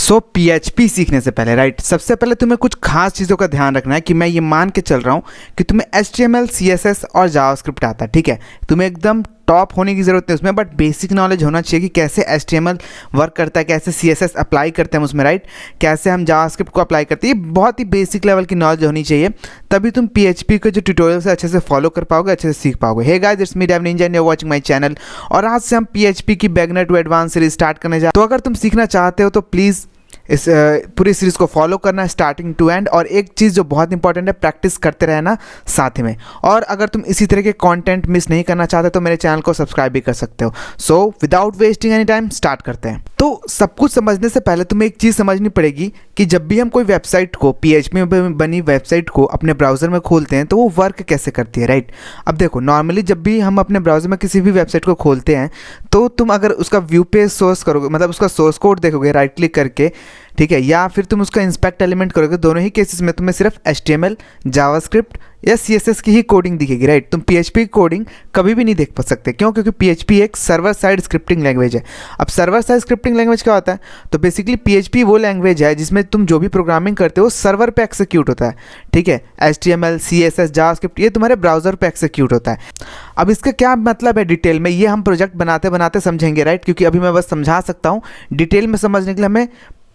सो PHP सीखने से पहले राइट, सबसे पहले तुम्हें कुछ खास चीज़ों का ध्यान रखना है कि मैं ये मान के चल रहा हूँ कि तुम्हें HTML, CSS और जावास्क्रिप्ट आता है, ठीक है। तुम्हें एकदम टॉप होने की ज़रूरत नहीं उसमें, बट बेसिक नॉलेज होना चाहिए कि कैसे HTML वर्क करता है, कैसे CSS अप्लाई करते हैं उसमें, राइट, कैसे हम जावास्क्रिप्ट को अप्लाई करते हैं। ये बहुत ही बेसिक लेवल की नॉलेज होनी चाहिए, तभी तुम PHP के जो ट्यूटोरियल से अच्छे से फॉलो कर पाओगे, अच्छे से सीख पाओगे। Hey guys, it's me Dev ninja and you are watching my channel. और आज से हम PHP की beginner to advance series start करने जा। तो अगर तुम सीखना चाहते हो तो प्लीज़ इस पूरी सीरीज़ को फॉलो करना स्टार्टिंग टू एंड। और एक चीज़ जो बहुत इंपॉर्टेंट है, प्रैक्टिस करते रहना साथ में। और अगर तुम इसी तरह के कंटेंट मिस नहीं करना चाहते तो मेरे चैनल को सब्सक्राइब भी कर सकते हो। So without wasting any time start करते हैं। तो सब कुछ समझने से पहले तुम्हें एक चीज़ समझनी पड़ेगी कि जब भी हम कोई वेबसाइट को, PHP में बनी वेबसाइट को अपने ब्राउज़र में खोलते हैं तो वो वर्क कैसे करती है, राइट। अब देखो, नॉर्मली जब भी हम अपने ब्राउज़र में किसी भी वेबसाइट को खोलते हैं तो तुम अगर उसका व्यू पेज सोर्स करोगे, मतलब उसका सोर्स कोड देखोगे राइट क्लिक करके, ठीक है, या फिर तुम उसका इंस्पेक्ट एलिमेंट करोगे, दोनों ही केसेस में तुम्हें सिर्फ HTML, जावास्क्रिप्ट या CSS की ही कोडिंग दिखेगी, राइट। तुम PHP की कोडिंग कभी भी नहीं देख पा सकते। क्यों? क्योंकि PHP एक सर्वर साइड स्क्रिप्टिंग लैंग्वेज है। अब सर्वर साइड स्क्रिप्टिंग लैंग्वेज क्या होता है? तो बेसिकली PHP वो लैंग्वेज है जिसमें तुम जो भी प्रोग्रामिंग करते हो सर्वर पे एक्सिक्यूट होता है, ठीक है। HTML, CSS, जावास्क्रिप्ट ये तुम्हारे ब्राउज़र पे एक्सिक्यूट होता है। अब इसका क्या मतलब है डिटेल में, ये हम प्रोजेक्ट बनाते बनाते समझेंगे, राइट, क्योंकि अभी मैं बस समझा सकता हूँ। डिटेल में समझने के लिए हमें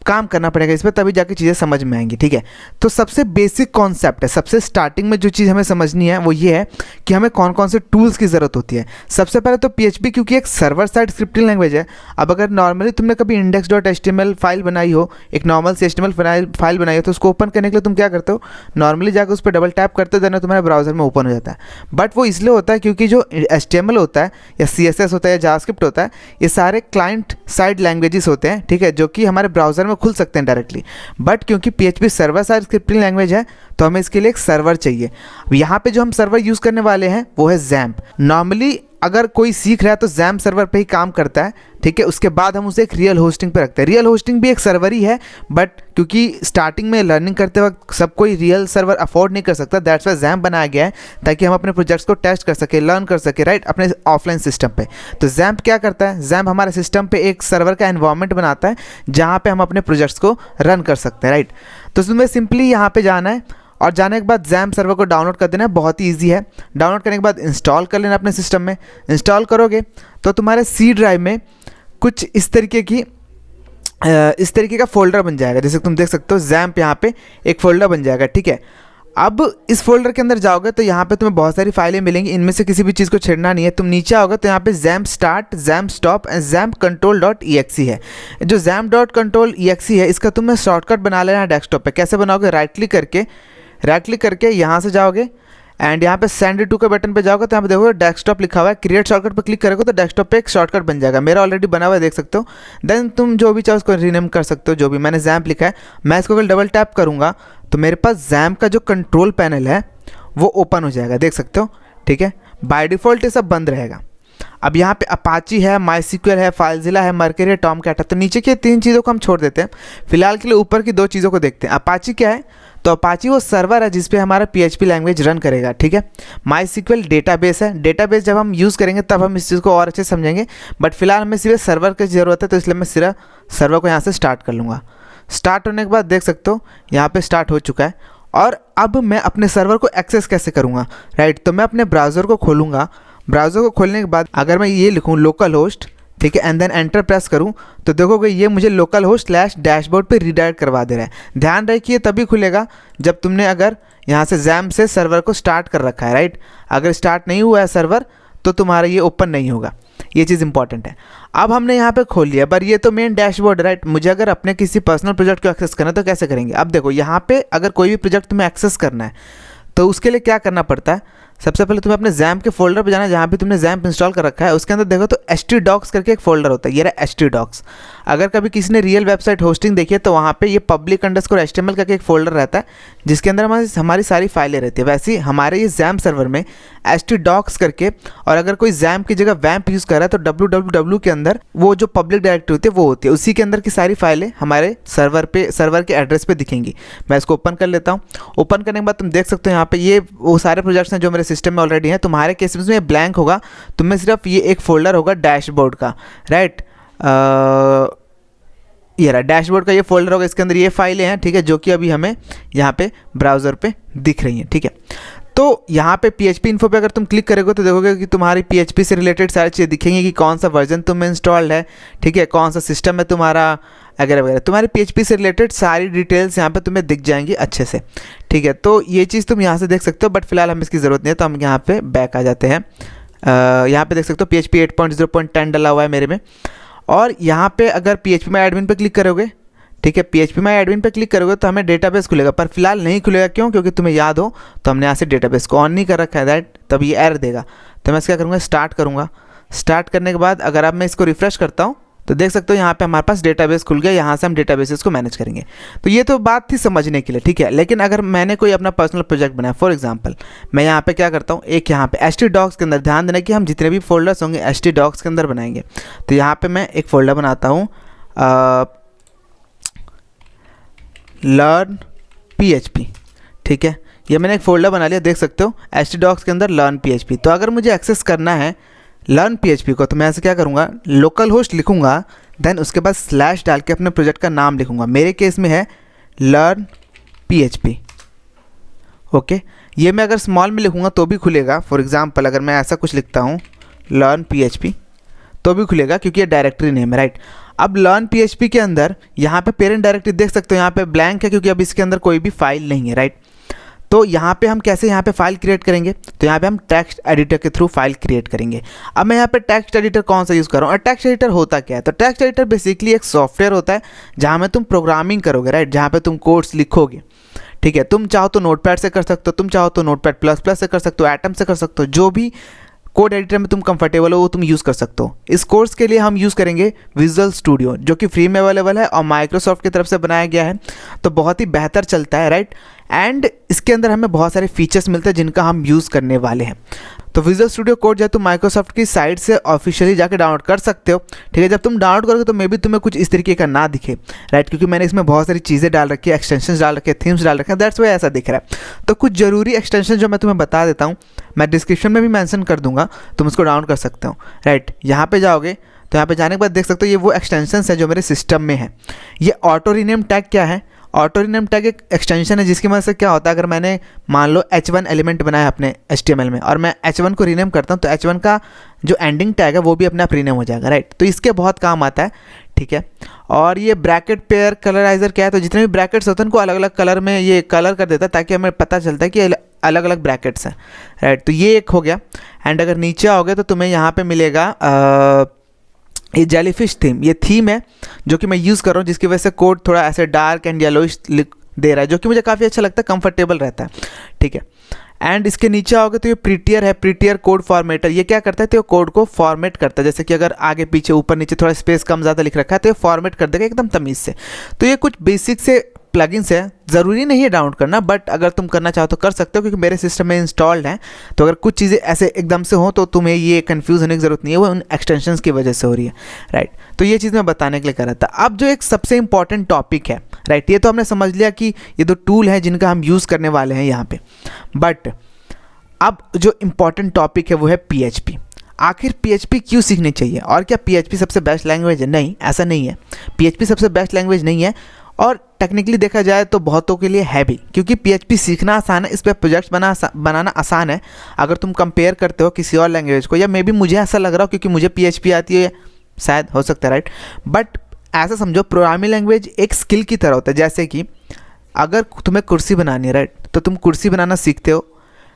काम करना पड़ेगा इस पर, तभी जाके चीज़ें समझ में आएंगी, ठीक है। तो सबसे बेसिक कॉन्सेप्ट है, सबसे स्टार्टिंग में जो चीज़ हमें समझनी है वो ये है कि हमें कौन कौन से टूल्स की ज़रूरत होती है। सबसे पहले तो PHP क्योंकि एक सर्वर साइड स्क्रिप्टिंग लैंग्वेज है। अब अगर नॉर्मली तुमने कभी index.html फाइल बनाई हो, एक नॉर्मल सी HTML फाइल बनाई हो, तो उसको ओपन करने के लिए तुम क्या करते हो, नॉर्मली जाकर उस पर डबल टैप करते हो, देना तुम्हारे ब्राउज़र में ओपन हो जाता है। बट वो इसलिए होता है क्योंकि जो HTML होता है या CSS होता है या जावास्क्रिप्ट होता है, ये सारे क्लाइंट साइड लैंग्वेजेस होते हैं, ठीक है, जो कि हमारे ब्राउज़र में खुल सकते हैं डायरेक्टली। बट क्योंकि PHP server side scripting language है तो हमें इसके लिए एक सर्वर चाहिए। यहाँ पे जो हम सर्वर यूज़ करने वाले हैं वो है XAMPP। नॉर्मली अगर कोई सीख रहा है तो XAMPP सर्वर पे ही काम करता है, ठीक है। उसके बाद हम उसे एक रियल होस्टिंग पे रखते हैं। रियल होस्टिंग भी एक सर्वर ही है, बट क्योंकि स्टार्टिंग में लर्निंग करते वक्त सब कोई रियल सर्वर अफोर्ड नहीं कर सकता, दैट्स वाई XAMPP बनाया गया है ताकि हम अपने प्रोजेक्ट्स को टेस्ट कर सके, लर्न कर सके, राइट, अपने ऑफलाइन सिस्टम पे। तो XAMPP क्या करता है, XAMPP हमारे सिस्टम पे एक सर्वर का एनवायरनमेंट बनाता है जहाँ पे हम अपने प्रोजेक्ट्स को रन कर सकते हैं, राइट। तो तुम्हें सिंपली यहाँ पे जाना है और जाने के बाद XAMPP सर्वर को डाउनलोड कर देना है। बहुत ही ईजी है। डाउनलोड करने के बाद इंस्टॉल कर लेना अपने सिस्टम में। इंस्टॉल करोगे तो तुम्हारे C ड्राइव में कुछ इस तरीके का फोल्डर बन जाएगा, जैसे तुम देख सकते हो XAMPP यहाँ पे एक फ़ोल्डर बन जाएगा, ठीक है। अब इस फोल्डर के अंदर जाओगे तो यहाँ पे तुम्हें बहुत सारी फाइलें मिलेंगी, इनमें से किसी भी चीज़ को छेड़ना नहीं है। तुम नीचे आओगे तो यहाँ पे XAMPP start, XAMPP stop and XAMPP control.exe है। जो XAMPP.control.exe है इसका तुम्हें शॉर्टकट बना लेना है डेस्कटॉप पे। कैसे बनाओगे, राइट क्लिक करके यहाँ से जाओगे एंड यहाँ पे सेंड टू के बटन पे जाओगे तो यहाँ पे देखोगे डेस्कटॉप लिखा हुआ है। क्रिएट शॉर्टकट पे क्लिक करोगे तो डेस्कटॉप पे एक शॉर्टकट बन जाएगा। मेरा ऑलरेडी बना हुआ है, देख सकते हो। देन तुम जो भी चाहो उसको रीनेम कर सकते हो। जो भी मैंने XAMPP लिखा है, मैं इसको अगर डबल टैप करूँगा तो मेरे पास XAMPP का जो कंट्रोल पैनल है वो ओपन हो जाएगा, देख सकते हो, ठीक है। बाय डिफ़ॉल्ट ये सब बंद रहेगा। अब यहाँ पे अपाची है, MySQL है, फाइलज़िला है, मर्करी है, टॉमकैट है। तो नीचे की 3 चीज़ों को हम छोड़ देते हैं, फिलहाल के लिए ऊपर की 2 चीज़ों को देखते हैं। अपाची क्या है, तो अपाची वो सर्वर है जिस पे हमारा PHP लैंग्वेज रन करेगा, ठीक है। MySQL डेटाबेस है। डेटाबेस जब हम यूज़ करेंगे तब हम इस चीज़ को और अच्छे से समझेंगे, बट फिलहाल हमें सिर्फ सर्वर की ज़रूरत है, तो इसलिए मैं सिर्फ सर्वर को यहाँ से स्टार्ट कर लूँगा। स्टार्ट होने के बाद देख सकते हो यहाँ पे स्टार्ट हो चुका है। और अब मैं अपने सर्वर को एक्सेस कैसे करूँगा, राइट। तो मैं अपने ब्राउज़र को खोलूँगा। ब्राउज़र को खोलने के बाद अगर मैं ये लिखूँ लोकल होस्ट, ठीक है, एंड देन एंटर प्रेस करूँ तो देखोगे ये मुझे लोकल होस्ट / डैशबोर्ड पे रीडायरेक्ट करवा दे रहा है। ध्यान रखिए तभी खुलेगा जब तुमने अगर यहाँ से XAMPP से सर्वर को स्टार्ट कर रखा है, राइट। अगर स्टार्ट नहीं हुआ है सर्वर तो तुम्हारा ये ओपन नहीं होगा। ये चीज़ इंपॉर्टेंट है। अब हमने यहाँ पे खोल लिया, पर ये तो मेन डैशबोर्ड, राइट। मुझे अगर अपने किसी पर्सनल प्रोजेक्ट को एक्सेस करना है तो कैसे करेंगे। अब देखो यहाँ पे अगर कोई भी प्रोजेक्ट तुम्हें एक्सेस करना है तो उसके लिए क्या करना पड़ता है, सबसे पहले तुम्हें अपने XAMPP के फोल्डर पे जाना है जहाँ पे तुमने XAMPP इंस्टॉल कर रखा है। उसके अंदर देखो तो htdocs करके एक फोल्डर होता है, ये रहा htdocs। अगर कभी किसी ने रियल वेबसाइट होस्टिंग देखी है तो वहाँ पे ये public_html करके एक फोल्डर रहता है जिसके अंदर हमारी सारी फाइलें रहती है। वैसे ही हमारे ये XAMPP सर्वर में htdocs करके, और अगर कोई XAMPP की जगह WAMP यूज़ कर रहा है तो www के अंदर वो जो पब्लिक डायरेक्टरी होती है वो होती है, उसी के अंदर की सारी फाइलें हमारे सर्वर के एड्रेस पे दिखेंगी। मैं इसको ओपन कर लेता हूँ। ओपन करने के बाद तुम देख सकते हो यहाँ पे ये वो सारे प्रोजेक्ट्स हैं जो मेरे सिस्टम में ऑलरेडी हैं। तुम्हारे केस में ब्लैंक होगा, तुम्हें सिर्फ ये एक फोल्डर होगा डैशबोर्ड का, राइट। ये रहा डैशबोर्ड का ये फोल्डर होगा, इसके अंदर ये फाइलें हैं, ठीक है, जो कि अभी हमें यहाँ पे ब्राउज़र पे दिख रही हैं, ठीक है। तो यहाँ पे PHP इन्फो पे अगर तुम क्लिक करोगे तो देखोगे कि तुम्हारी PHP से रिलेटेड सारी चीज़ें दिखेंगी कि कौन सा वर्जन तुम में इंस्टॉल्ड है, ठीक है, कौन सा सिस्टम है तुम्हारा वगैरह वगैरह। तुम्हारी PHP से रिलेटेड सारी डिटेल्स यहाँ पे तुम्हें दिख जाएंगी अच्छे से, ठीक है। तो ये चीज़ तुम यहाँ से देख सकते हो, बट फिलहाल हमें इसकी ज़रूरत नहीं है, तो हम यहाँ पे बैक आ जाते हैं। यहाँ पे देख सकते हो PHP 8.0.10 डला हुआ है मेरे में। और यहाँ पे अगर PHP माई एडमिन पे क्लिक करोगे, ठीक है, PHP माई एडमिन पे क्लिक करोगे तो हमें डेटाबेस खुलेगा, पर फिलहाल नहीं खुलेगा। क्यों? क्योंकि तुम्हें याद हो तो हमने यहाँ से डेटाबेस को ऑन नहीं कर रखा है, दैट तब ये एरर देगा। तो मैं क्या करूँगा, स्टार्ट करूँगा। स्टार्ट करने के बाद अगर अब मैं इसको रिफ्रेश करता हूँ तो देख सकते हो यहाँ पे हमारे पास डेटाबेस खुल गया, यहाँ से हम डेटाबेसेस को मैनेज करेंगे। तो ये तो बात थी समझने के लिए, ठीक है। लेकिन अगर मैंने कोई अपना पर्सनल प्रोजेक्ट बनाया, फॉर एग्जांपल मैं यहाँ पे क्या करता हूँ, एक यहाँ पे htdocs के अंदर, ध्यान देना कि हम जितने भी फोल्डर्स होंगे htdocs के अंदर बनाएंगे। तो यहाँ पे मैं एक फ़ोल्डर बनाता हूँ लर्न PHP, ठीक है, ये मैंने एक फ़ोल्डर बना लिया, देख सकते हो htdocs के अंदर लर्न PHP। तो अगर मुझे एक्सेस करना है लर्न PHP को तो मैं ऐसे क्या करूँगा, लोकल होस्ट लिखूँगा, देन उसके बाद स्लैश डाल के अपने प्रोजेक्ट का नाम लिखूँगा। मेरे केस में है लर्न PHP, ओके। ये मैं अगर स्मॉल में लिखूँगा तो भी खुलेगा। फॉर एग्जांपल अगर मैं ऐसा कुछ लिखता हूँ लर्न PHP तो भी खुलेगा, क्योंकि ये डायरेक्टरी नेम है, राइट। अब लर्न PHP के अंदर यहाँ पे पेरेंट डायरेक्टरी देख सकते हो, यहाँ पे ब्लैंक है क्योंकि अब इसके अंदर कोई भी फाइल नहीं है, राइट। तो यहाँ पे हम कैसे यहाँ पे फाइल क्रिएट करेंगे, तो यहाँ पे हम टेक्स्ट एडिटर के थ्रू फाइल क्रिएट करेंगे। अब मैं यहाँ पे टेक्स्ट एडिटर कौन सा यूज़ कर रहा हूँ, और टेक्स्ट एडिटर होता क्या है, तो टेक्स्ट एडिटर बेसिकली एक सॉफ्टवेयर होता है जहाँ में तुम प्रोग्रामिंग करोगे, राइट, जहाँ पे तुम कोड्स लिखोगे, ठीक है। तुम चाहो तो नोटपैड से कर सकते हो, तुम चाहो तो नोटपैड प्लस से कर सकते हो, एटम से कर सकते हो, जो भी कोड एडिटर में तुम कंफर्टेबल हो वो तुम यूज़ कर सकते हो। इस कोर्स के लिए हम यूज़ करेंगे विजुअल स्टूडियो, जो कि फ्री में अवेलेबल है और माइक्रोसॉफ्ट की तरफ से बनाया गया है, तो बहुत ही बेहतर चलता है, राइट। एंड इसके अंदर हमें बहुत सारे फीचर्स मिलते हैं जिनका हम यूज़ करने वाले हैं। तो विजुअल स्टूडियो कोड जो है तुम माइक्रोसॉफ्ट की साइट से ऑफिशियली जाके डाउनलोड कर सकते हो, ठीक है। जब तुम डाउनलोड करोगे तो मे बी तुम्हें कुछ इस तरीके का ना दिखे, राइट, क्योंकि मैंने इसमें बहुत सारी चीज़ें डाल रखी है, एक्सटेंशन डाल रखे हैं, थीम्स डाल रखे हैं, दैट्स वाई ऐसा दिख रहा है। तो कुछ ज़रूरी एक्सटेंशन जो मैं तुम्हें बता देता हूँ, मैं डिस्क्रिप्शन में भी मेंशन कर दूंगा, तुम उसको डाउनलोड कर सकते हो, राइट। यहाँ पे जाओगे तो यहाँ पे जाने के बाद देख सकते हो ये वो एक्सटेंशंस है जो मेरे सिस्टम में है। ये ऑटो रीनेम टैग क्या है, ऑटो रीनेम टैग एक एक्सटेंशन है जिसकी मदद से क्या होता है, अगर मैंने मान लो H1 एलिमेंट बनाया अपने HTML में और मैं H1 को रीनेम करता हूँ तो H1 का जो एंडिंग टैग है वो भी अपने आप रीनेम हो जाएगा, राइट। तो इसके बहुत काम आता है, ठीक है। और ये ब्रैकेट पेयर कलराइजर क्या है, तो जितने भी ब्रैकेट्स होते हैं उनको अलग अलग कलर में ये कलर कर देता है ताकि हमें पता चलता है कि अलग अलग ब्रैकेट्स हैं, राइट। तो ये एक हो गया। एंड अगर नीचे आओगे तो तुम्हें यहाँ पे मिलेगा ये जेलीफिश थीम, ये थीम है जो कि मैं यूज़ कर रहा हूँ, जिसकी वजह से कोड थोड़ा ऐसे डार्क एंड येलोइश दे रहा है, जो कि मुझे काफ़ी अच्छा लगता है, कंफर्टेबल रहता है, ठीक है। एंड इसके नीचे आओगे तो ये प्रीटियर है, प्रीटियर कोड फॉर्मेटर। ये क्या करता है, तो कोड को फॉर्मेट करता है, जैसे कि अगर आगे पीछे ऊपर नीचे थोड़ा स्पेस कम ज़्यादा लिख रखा है तो ये फॉर्मेट कर देगा एकदम तमीज़ से। तो ये कुछ बेसिक से प्लगइन्स है, ज़रूरी नहीं है डाउनलोड करना, बट अगर तुम करना चाहो तो कर सकते हो, क्योंकि मेरे सिस्टम में इंस्टॉल्ड हैं। तो अगर कुछ चीज़ें ऐसे एकदम से हो तो तुम्हें ये कंफ्यूज होने की ज़रूरत नहीं है, वो उन एक्सटेंशंस की वजह से हो रही है, राइट। तो ये चीज़ मैं बताने के लिए कर रहा था। अब जो एक सबसे इंपॉर्टेंट टॉपिक है, राइट, ये तो हमने समझ लिया कि ये दो टूल हैं जिनका हम यूज़ करने वाले हैं यहाँ पे, बट अब जो इम्पॉर्टेंट टॉपिक है वो है PHP। आखिर PHP क्यों सीखनी चाहिए, और क्या PHP सबसे बेस्ट लैंग्वेज है? नहीं, ऐसा नहीं है। PHP सबसे बेस्ट लैंग्वेज नहीं है, और टेक्निकली देखा जाए तो बहुतों के लिए है भी, क्योंकि PHP सीखना आसान है, इस पर प्रोजेक्ट्स बनाना आसान है अगर तुम कंपेयर करते हो किसी और लैंग्वेज को। या मे बी मुझे ऐसा लग रहा हो क्योंकि मुझे PHP आती है, शायद हो सकता है, राइट। बट ऐसा समझो प्रोग्रामिंग लैंग्वेज एक स्किल की तरह होता है, जैसे कि अगर तुम्हें कुर्सी बनानी है, राइट, तो तुम कुर्सी बनाना सीखते हो,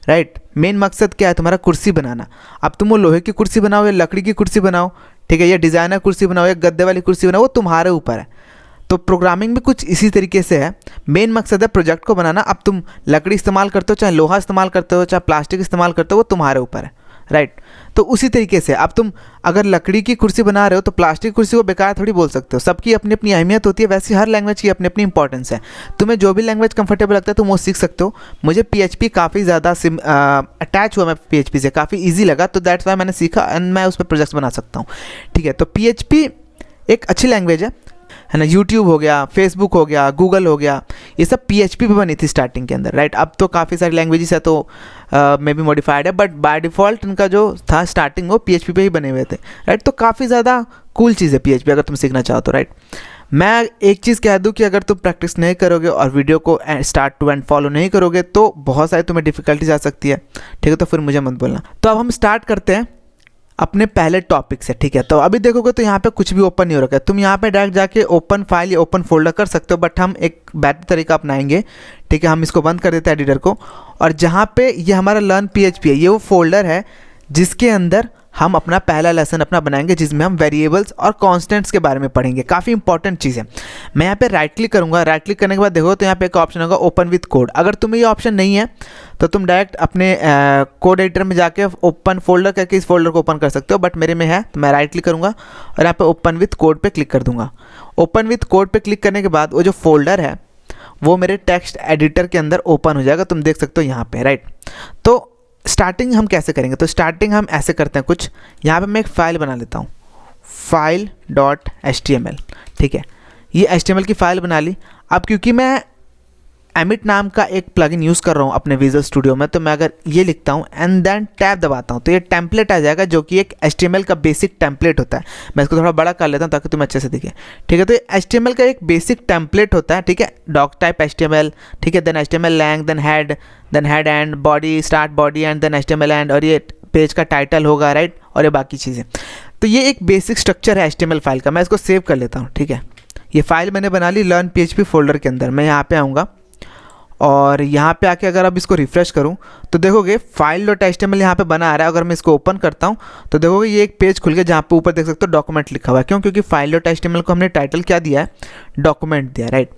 राइट। मेन मकसद क्या है तुम्हारा, कुर्सी बनाना। अब तुम वो लोहे की कुर्सी बनाओ या लकड़ी की कुर्सी बनाओ, ठीक है, या डिज़ाइनर कुर्सी बनाओ या गद्दे वाली कुर्सी बनाओ, वो तुम्हारे ऊपर है। तो प्रोग्रामिंग भी कुछ इसी तरीके से है। मेन मकसद है प्रोजेक्ट को बनाना। अब तुम लकड़ी इस्तेमाल करते हो, चाहे लोहा इस्तेमाल करते हो, चाहे प्लास्टिक इस्तेमाल करते हो, वो तुम्हारे ऊपर है, राइट। तो उसी तरीके से अब तुम अगर लकड़ी की कुर्सी बना रहे हो तो प्लास्टिक कुर्सी को बेकार थोड़ी बोल सकते हो। सबकी अपनी अपनी अहमियत होती है, वैसे हर लैंग्वेज की अपनी अपनी इंपॉर्टेंस है। तुम्हें जो भी लैंग्वेज कंफर्टेबल लगता है तुम वो सीख सकते हो। मुझे PHP काफ़ी ज़्यादा अटैच हुआ मैं PHP से, काफ़ी ईजी लगा, तो दैट्स वाई मैंने सीखा एंड मैं उस पर प्रोजेक्ट्स बना सकता हूँ, ठीक है। तो PHP एक अच्छी लैंग्वेज है ना। यूट्यूब हो गया, फेसबुक हो गया, गूगल हो गया, ये सब PHP पे बनी थी स्टार्टिंग के अंदर, राइट। अब तो काफ़ी सारी लैंग्वेजेस है तो मे बी मॉडिफाइड है, बट बाय डिफ़ॉल्ट इनका जो था स्टार्टिंग वो PHP पे ही बने हुए थे, राइट। तो काफ़ी ज़्यादा कूल चीज़ है PHP अगर तुम सीखना चाहो तो, राइट। मैं एक चीज़ कह दूं कि अगर तुम प्रैक्टिस नहीं करोगे और वीडियो को स्टार्ट टू एंड फॉलो नहीं करोगे तो बहुत सारी तुम्हें डिफिकल्टीज आ सकती है, ठीक है। तो फिर मुझे मत बोलना। तो अब हम स्टार्ट करते हैं अपने पहले टॉपिक से, ठीक है। तो अभी देखोगे तो यहाँ पे कुछ भी ओपन नहीं हो रखा है। तुम यहाँ पे डायरेक्ट जाके ओपन फाइल या ओपन फोल्डर कर सकते हो, बट हम एक बेहतर तरीका अपनाएंगे, ठीक है। हम इसको बंद कर देते हैं एडिटर को, और जहाँ पे ये हमारा लर्न PHP है, ये वो फोल्डर है जिसके अंदर हम अपना पहला लेसन अपना बनाएंगे, जिसमें हम वेरिएबल्स और कांस्टेंट्स के बारे में पढ़ेंगे। काफ़ी इंपॉर्टेंट चीज़ है। मैं यहाँ पे राइट क्लिक करूँगा, राइट क्लिक करने के बाद देखो तो यहाँ पे एक ऑप्शन होगा ओपन विथ कोड। अगर तुम्हें ये ऑप्शन नहीं है तो तुम डायरेक्ट अपने कोड एडिटर में जाके ओपन फोल्डर करके इस फोल्डर को ओपन कर सकते हो, बट मेरे में है तो मैं राइट क्लिक करूँगा और यहाँ पे ओपन विथ कोड पे क्लिक कर दूँगा। ओपन विथ कोड पे क्लिक करने के बाद वो जो फोल्डर है वो मेरे टेक्स्ट एडिटर के अंदर ओपन हो जाएगा, तुम देख सकते हो यहाँ पे, राइट। तो स्टार्टिंग हम कैसे करेंगे, तो स्टार्टिंग हम ऐसे करते हैं कुछ, यहाँ पे मैं एक फ़ाइल बना लेता हूँ, file.html, ठीक है। ये HTML की फ़ाइल बना ली। अब क्योंकि मैं एमिट नाम का एक प्लगइन यूज़ कर रहा हूँ अपने विजुअल स्टूडियो में, तो मैं अगर ये लिखता हूँ एंड देन टैब दबाता हूँ तो ये टेम्पलेट आ जाएगा, जो कि एक HTML का बेसिक टेम्पलेट होता है। मैं इसको थोड़ा बड़ा कर लेता हूँ ताकि तुम्हें अच्छे से दिखे, ठीक है। तो ये HTML का एक बेसिक टेम्पलेट होता है, ठीक है। डॉक टाइप HTML, ठीक है। Then HTML lang, then head and body, start body and then HTML end, और ये पेज का टाइटल होगा, राइट, और ये बाकी चीज़ें। तो ये एक बेसिक स्ट्रक्चर है HTML फाइल का। मैं इसको सेव कर लेता हूँ, ठीक है। ये फाइल मैंने बना ली लर्न PHP फोल्डर के अंदर। मैं यहाँ पे आऊँगा और यहाँ पे आके अगर अब इसको रिफ़्रेश करूँ तो देखोगे file.html यहाँ पे बना आ रहा है। अगर मैं इसको ओपन करता हूँ तो देखोगे ये एक पेज खुल गया जहाँ पे ऊपर देख सकते हो डॉक्यूमेंट लिखा हुआ है। क्यों? क्योंकि file.html को हमने टाइटल क्या दिया है, डॉक्यूमेंट दिया, राइट।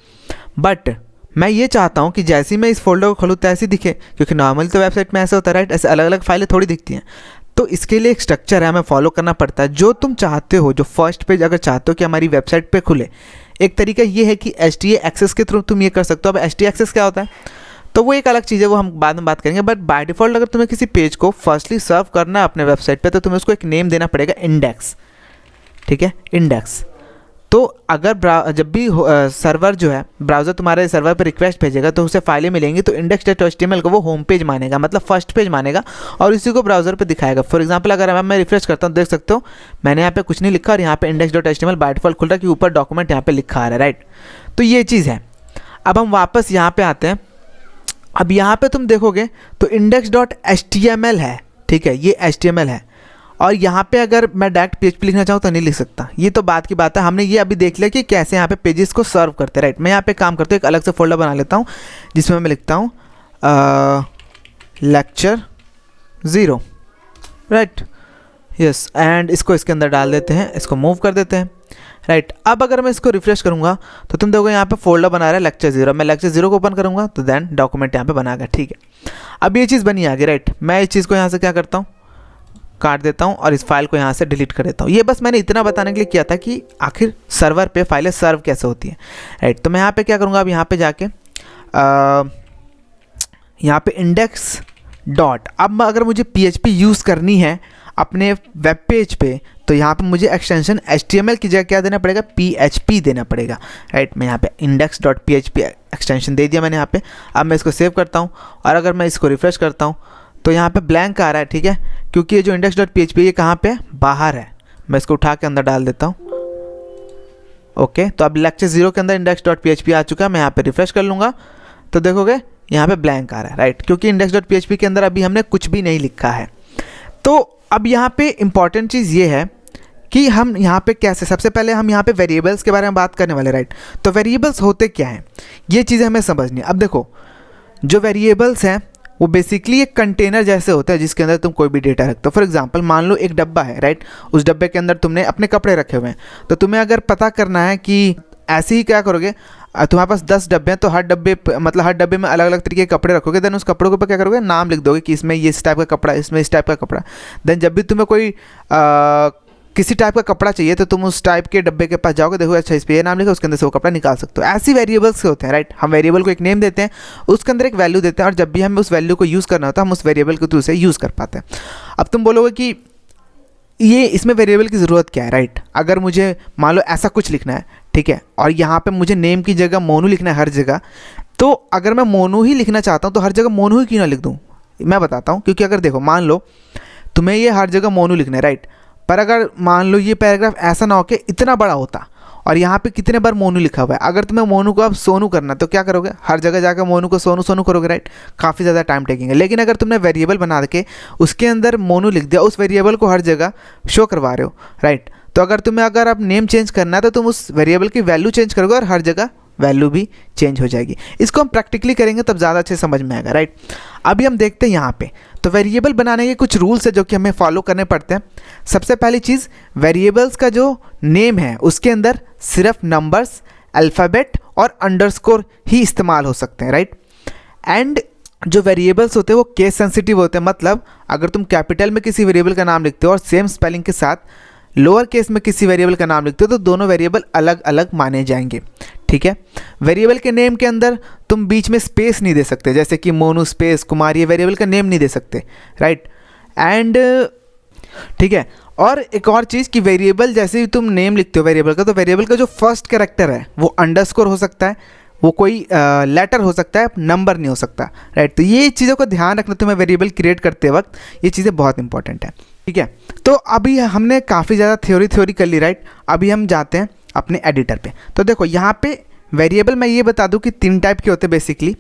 बट मैं ये चाहता हूँ कि जैसे ही मैं इस फोल्डर को खोलूँ तो ऐसे दिखे, क्योंकि नॉर्मली तो वेबसाइट में ऐसा होता है, राइट। ऐसे अलग अलग फाइलें थोड़ी दिखती हैं। तो इसके लिए एक स्ट्रक्चर है, हमें फॉलो करना पड़ता है। जो तुम चाहते हो, जो फर्स्ट पेज अगर चाहते हो कि हमारी वेबसाइट पे खुले, एक तरीका ये है कि HTA एक्सेस के थ्रू तुम ये कर सकते हो। अब HTA एक्सेस क्या होता है तो वो एक अलग चीज़ है, वो हम बाद में बात करेंगे। बट बाय डिफ़ॉल्ट अगर तुम्हें किसी पेज को फर्स्टली सर्व करना है अपने वेबसाइट पे, तो तुम्हें उसको एक नेम देना पड़ेगा, इंडेक्स, ठीक है, इंडेक्स। तो अगर जब भी सर्वर जो है, ब्राउज़र तुम्हारे सर्वर पे रिक्वेस्ट भेजेगा तो उसे फाइलें मिलेंगी, तो index.html को वो होम पेज मानेगा, मतलब फर्स्ट पेज मानेगा, और इसी को ब्राउज़र पे दिखाएगा। फॉर एग्जांपल अगर मैं रिफ्रेश करता हूँ, देख सकते हो मैंने यहाँ पे कुछ नहीं लिखा और यहाँ पे index.html बाय डिफ़ॉल्ट खुल रहा है कि ऊपर डॉक्यूमेंट यहाँ पे लिखा आ रहा है, राइट। तो ये चीज़ है। अब हम वापस यहाँ पे आते हैं। अब यहाँ पे तुम देखोगे तो index.html है, ठीक है, ये HTML है। और यहाँ पे अगर मैं डायरेक्ट PHP लिखना चाहूँ तो नहीं लिख सकता। ये तो बात की बात है, हमने ये अभी देख लिया कि कैसे यहाँ पे पेजेस को सर्व करते हैं, राइट। मैं यहाँ पे काम करता हूँ, एक अलग से फोल्डर बना लेता हूँ जिसमें मैं लिखता हूँ lecture 0, राइट, यस। एंड इसको इसके अंदर डाल देते हैं, इसको मूव कर देते हैं, राइट। अब अगर मैं इसको रिफ्रेश करूँगा तो तुम देखोगे यहाँ पे फोल्डर बना रहा है lecture 0। मैं lecture 0 को ओपन करूँगा तो देन डॉक्यूमेंट यहाँ पे बना गया, ठीक है। अब ये चीज़ बनी आगे, राइट। मैं इस चीज़ को यहाँ से क्या करता हूँ, काट देता हूँ और इस फाइल को यहाँ से डिलीट कर देता हूँ। ये बस मैंने इतना बताने के लिए किया था कि आखिर सर्वर पे फाइलें सर्व कैसे होती हैं, राइट। तो मैं यहाँ पे क्या करूँगा, अब यहाँ पे जाके यहाँ पे इंडेक्स डॉट, अब अगर मुझे PHP यूज़ करनी है अपने वेब पेज पे तो यहाँ पे मुझे एक्सटेंशन HTML की जगह क्या देना पड़ेगा, PHP देना पड़ेगा, राइट। मैं यहाँ पे index.php एक्सटेंशन दे दिया मैंने यहाँ पे। अब मैं इसको सेव करता हूँ और अगर मैं इसको रिफ्रेश करता हूँ तो यहाँ पे ब्लैंक आ रहा है, ठीक है, क्योंकि ये जो index.php ये कहाँ पे बाहर है। मैं इसको उठा के अंदर डाल देता हूँ, ओके। तो अब lecture 0 के अंदर index.php आ चुका है। मैं यहाँ पे रिफ्रेश कर लूँगा तो देखोगे यहाँ पे ब्लैंक आ रहा है, राइट, क्योंकि index.php के अंदर अभी हमने कुछ भी नहीं लिखा है। तो अब यहाँ पे इंपॉर्टेंट चीज़ ये है कि हम यहाँ पे कैसे, सबसे पहले हम यहाँ पे वेरिएबल्स के बारे में बात करने वाले, राइट। तो वेरिएबल्स होते क्या हैं, ये चीज़ें हमें समझनी है। अब देखो, जो वेरिएबल्स हैं वो बेसिकली एक कंटेनर जैसे होता है जिसके अंदर तुम कोई भी डेटा रखते हो। फॉर एग्जांपल मान लो एक डब्बा है, राइट। उस डब्बे के अंदर तुमने अपने कपड़े रखे हुए हैं, तो तुम्हें अगर पता करना है कि ऐसे ही क्या करोगे, तुम्हारे पास 10 डब्बे हैं तो हर डब्बे में अलग अलग तरीके के कपड़े रखोगे। देन उस कपड़ों के ऊपर क्या करोगे, नाम लिख दोगे कि इसमें ये इस टाइप का कपड़ा, इसमें इस टाइप का कपड़ा। देन जब भी तुम्हें कोई किसी टाइप का कपड़ा चाहिए तो तुम उस टाइप के डब्बे के पास जाओगे, देखो अच्छा इस पे ये नाम लिखा, उसके अंदर से वो कपड़ा निकाल सकते हो। ऐसी वेरिएबल्स होते हैं, राइट। हम वेरिएबल को एक नेम देते हैं, उसके अंदर एक वैल्यू देते हैं, और जब भी हमें उस वैल्यू को यूज़ करना होता है हम उस वेरिएबल के थ्रू से यूज़ कर पाते हैं। अब तुम बोलोगे कि ये इसमें वेरिएबल की ज़रूरत क्या है, राइट। अगर मुझे मान लो ऐसा कुछ लिखना है, ठीक है, और यहाँ पे मुझे नेम की जगह मोनू लिखना है हर जगह, तो अगर मैं मोनू ही लिखना चाहता हूँ तो हर जगह मोनू ही क्यों ना लिख दूँ। मैं बताता हूँ, क्योंकि अगर देखो मान लो तुम्हें ये हर जगह मोनू लिखना है, राइट, पर अगर मान लो ये पैराग्राफ ऐसा ना हो कि इतना बड़ा होता और यहाँ पे कितने बार मोनू लिखा हुआ है। अगर तुम्हें मोनू को अब सोनू करना तो क्या करोगे, हर जगह जाकर मोनू को सोनू सोनू करोगे, राइट, काफ़ी ज़्यादा टाइम टेकिंग है। लेकिन अगर तुमने वेरिएबल बना के उसके अंदर मोनू लिख दिया, उस वेरिएबल को हर जगह शो करवा रहे हो, राइट, तो अगर अब नेम चेंज करना है तो तुम उस वेरिएबल की वैल्यू चेंज करोगे और हर जगह वैल्यू भी चेंज हो जाएगी। इसको हम प्रैक्टिकली करेंगे तब ज़्यादा अच्छे समझ में आएगा, राइट। अभी हम देखते हैं यहाँ पे, तो वेरिएबल बनाने के कुछ रूल्स है जो कि हमें फॉलो करने पड़ते हैं। सबसे पहली चीज़, वेरिएबल्स का जो नेम है उसके अंदर सिर्फ नंबर्स, अल्फ़ाबेट और अंडरस्कोर ही इस्तेमाल हो सकते हैं, राइट। एंड जो वेरिएबल्स होते हैं वो केस सेंसिटिव होते हैं, मतलब अगर तुम कैपिटल में किसी वेरिएबल का नाम लिखते हो और सेम स्पेलिंग के साथ लोअर केस में किसी वेरिएबल का नाम लिखते हो तो दोनों वेरिएबल अलग अलग माने जाएंगे, ठीक है। वेरिएबल के नेम के अंदर तुम बीच में स्पेस नहीं दे सकते, जैसे कि मोनू स्पेस कुमार, ये वेरिएबल का नेम नहीं दे सकते, राइट। एंड ठीक है, और एक और चीज़ कि वेरिएबल जैसे ही तुम नेम लिखते हो वेरिएबल का, तो वेरिएबल का जो फर्स्ट कैरेक्टर है वो अंडरस्कोर हो सकता है, वो कोई लेटर हो सकता है, नंबर नहीं हो सकता, राइट। तो ये चीज़ों का ध्यान रखना तुम्हें वेरिएबल क्रिएट करते वक्त, ये चीज़ें बहुत इंपॉर्टेंट है, ठीक है। तो अभी हमने काफ़ी ज़्यादा थ्योरी कर ली, राइट। अभी हम जाते हैं अपने एडिटर पे। तो देखो यहाँ पे वेरिएबल मैं ये बता दूँ कि 3 टाइप के होते हैं बेसिकली।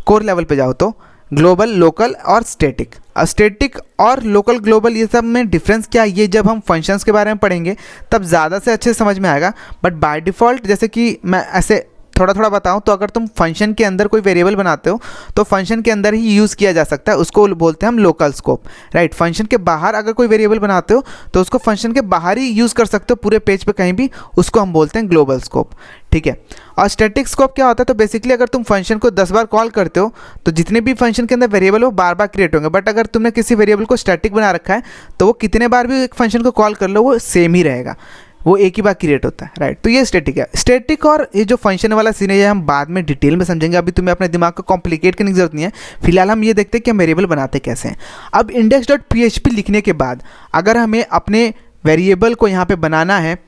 कोर लेवल पे जाओ तो ग्लोबल, लोकल और स्टैटिक। स्टैटिक और लोकल ग्लोबल ये सब में डिफरेंस क्या है, ये जब हम फंक्शंस के बारे में पढ़ेंगे तब ज़्यादा से अच्छे समझ में आएगा। बट बाय डिफ़ॉल्ट जैसे कि मैं ऐसे थोड़ा थोड़ा बताऊं तो अगर तुम फंक्शन के अंदर कोई वेरिएबल बनाते हो तो फंक्शन के अंदर ही यूज़ किया जा सकता है, उसको बोलते हैं हम लोकल स्कोप, राइट। फंक्शन के बाहर अगर कोई वेरिएबल बनाते हो तो उसको फंक्शन के बाहर ही यूज़ कर सकते हो पूरे पेज पे कहीं भी, उसको हम बोलते हैं ग्लोबल स्कोप, ठीक है। और स्टैटिक स्कोप क्या होता है, तो बेसिकली अगर तुम फंक्शन को 10 बार कॉल करते हो तो जितने भी फंक्शन के अंदर वेरिएबल हो बार बार क्रिएट होंगे। बट अगर तुमने किसी वेरिएबल को स्टैटिक बना रखा है तो वो कितने बार भी एक फंक्शन को कॉल कर लो वो सेम ही रहेगा, वो एक ही बार क्रिएट होता है, राइट। तो ये स्टैटिक है। स्टैटिक और ये जो फंक्शन वाला सीन है ये हम बाद में डिटेल में समझेंगे, अभी तुम्हें अपने दिमाग को कॉम्प्लिकेट करने की जरूरत नहीं है। फिलहाल हम ये देखते हैं कि हम वेरिएबल बनाते कैसे हैं। अब index.php लिखने के बाद अगर हमें अपने वेरिएबल को यहाँ पे बनाना है